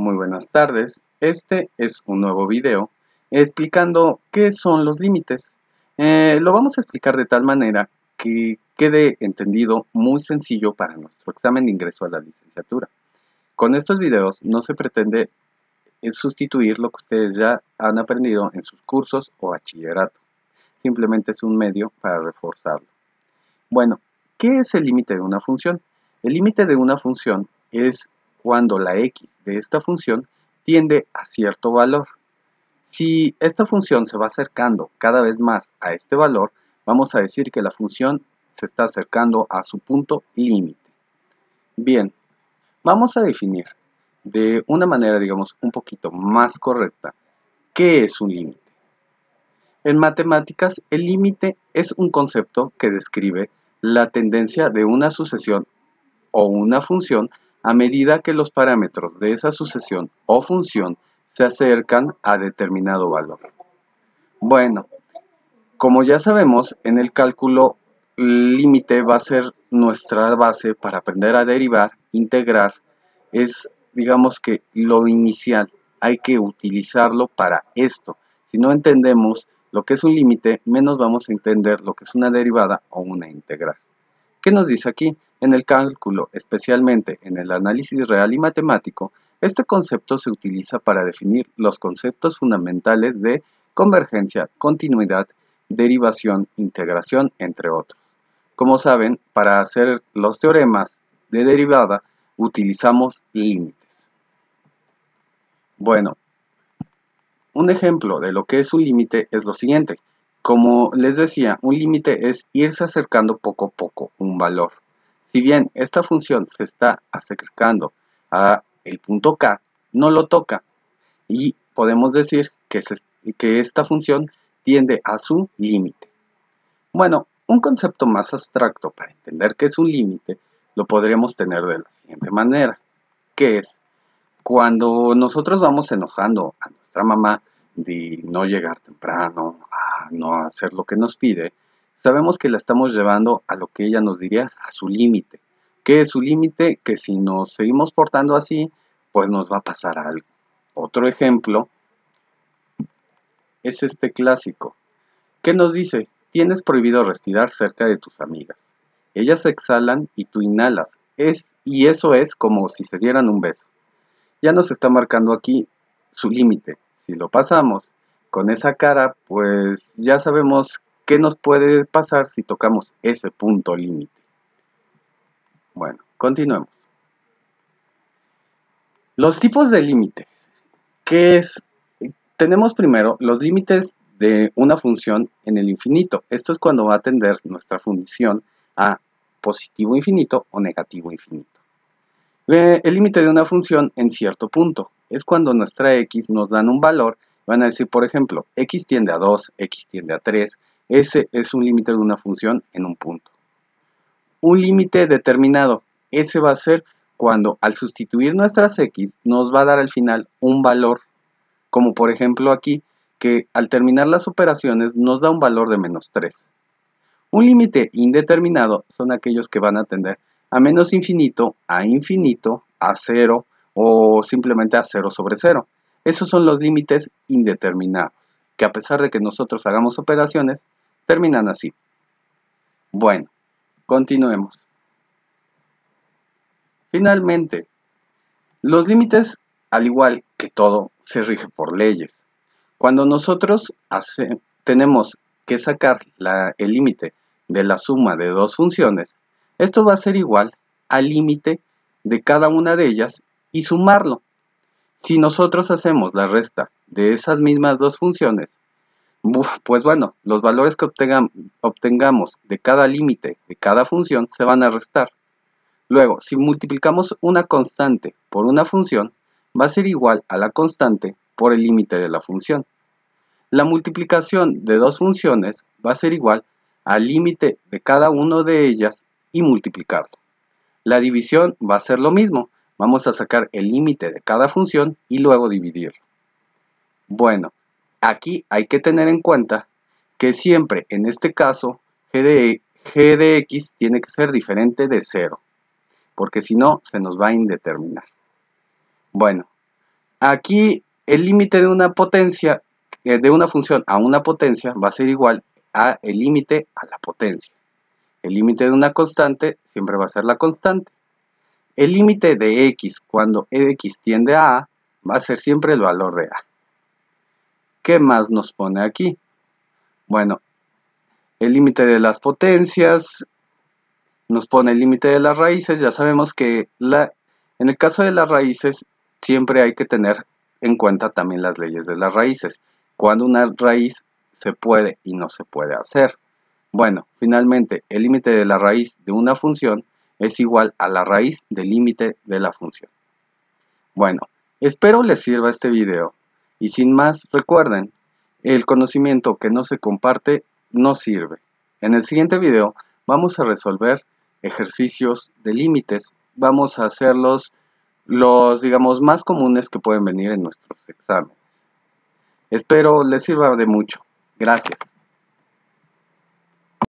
Muy buenas tardes, este es un nuevo video explicando qué son los límites. Lo vamos a explicar de tal manera que quede entendido muy sencillo para nuestro examen de ingreso a la licenciatura. Con estos videos no se pretende sustituir lo que ustedes ya han aprendido en sus cursos o bachillerato. Simplemente es un medio para reforzarlo. Bueno, ¿qué es el límite de una función? El límite de una función es cuando la x de esta función tiende a cierto valor. Si esta función se va acercando cada vez más a este valor, vamos a decir que la función se está acercando a su punto límite. Bien, vamos a definir de una manera, digamos, un poquito más correcta, ¿qué es un límite? En matemáticas, el límite es un concepto que describe la tendencia de una sucesión o una función a medida que los parámetros de esa sucesión o función se acercan a determinado valor. Bueno, como ya sabemos, en el cálculo el límite va a ser nuestra base para aprender a derivar, integrar, es digamos que lo inicial, hay que utilizarlo para esto. Si no entendemos lo que es un límite, menos vamos a entender lo que es una derivada o una integral. ¿Qué nos dice aquí? En el cálculo, especialmente en el análisis real y matemático, este concepto se utiliza para definir los conceptos fundamentales de convergencia, continuidad, derivación, integración, entre otros. Como saben, para hacer los teoremas de derivada utilizamos límites. Bueno, un ejemplo de lo que es un límite es lo siguiente. Como les decía, un límite es irse acercando poco a poco un valor. Si bien esta función se está acercando a el punto K, no lo toca y podemos decir que esta función tiende a su límite. Bueno, un concepto más abstracto para entender qué es un límite lo podríamos tener de la siguiente manera, que es cuando nosotros vamos enojando a nuestra mamá de no llegar temprano, a no hacer lo que nos pide, sabemos que la estamos llevando a lo que ella nos diría, a su límite. ¿Qué es su límite? Que si nos seguimos portando así, pues nos va a pasar algo. Otro ejemplo es este clásico. ¿Qué nos dice? Tienes prohibido respirar cerca de tus amigas. Ellas exhalan y tú inhalas. Y eso es como si se dieran un beso. Ya nos está marcando aquí su límite. Si lo pasamos con esa cara, pues ya sabemos qué nos puede pasar si tocamos ese punto límite. Bueno, continuemos. Los tipos de límites. ¿Qué es? Tenemos primero los límites de una función en el infinito. Esto es cuando va a tender nuestra función a positivo infinito o negativo infinito. El límite de una función en cierto punto es cuando nuestra x nos dan un valor. Van a decir, por ejemplo, x tiende a 2, x tiende a 3. Ese es un límite de una función en un punto. Un límite determinado. Ese va a ser cuando al sustituir nuestras x nos va a dar al final un valor. Como por ejemplo aquí, que al terminar las operaciones nos da un valor de menos 3. Un límite indeterminado son aquellos que van a tender a menos infinito, a 0 o simplemente a 0 sobre 0. Esos son los límites indeterminados, que a pesar de que nosotros hagamos operaciones, terminan así. Bueno, continuemos. Finalmente, los límites, al igual que todo, se rigen por leyes. Cuando nosotros tenemos que sacar el límite de la suma de dos funciones, esto va a ser igual al límite de cada una de ellas y sumarlo. Si nosotros hacemos la resta de esas mismas dos funciones, pues bueno, los valores que obtengamos de cada límite de cada función se van a restar. Luego, si multiplicamos una constante por una función, va a ser igual a la constante por el límite de la función. La multiplicación de dos funciones va a ser igual al límite de cada una de ellas y multiplicarlo. La división va a ser lo mismo. Vamos a sacar el límite de cada función y luego dividirlo. Bueno, aquí hay que tener en cuenta que siempre en este caso g de x tiene que ser diferente de 0, porque si no se nos va a indeterminar. Bueno, Aquí el límite de una potencia, de una función a una potencia, va a ser igual a el límite a la potencia. El límite de una constante siempre va a ser la constante. El límite de x cuando x tiende a A va a ser siempre el valor de A. ¿Qué más nos pone aquí? Bueno, el límite de las potencias nos pone el límite de las raíces. Ya sabemos que en el caso de las raíces siempre hay que tener en cuenta también las leyes de las raíces. Cuando una raíz se puede y no se puede hacer. Bueno, finalmente el límite de la raíz de una función es igual a la raíz del límite de la función. Bueno, espero les sirva este video y sin más recuerden, el conocimiento que no se comparte no sirve. En el siguiente video vamos a resolver ejercicios de límites. Vamos a hacer los digamos más comunes que pueden venir en nuestros exámenes. Espero les sirva de mucho. Gracias.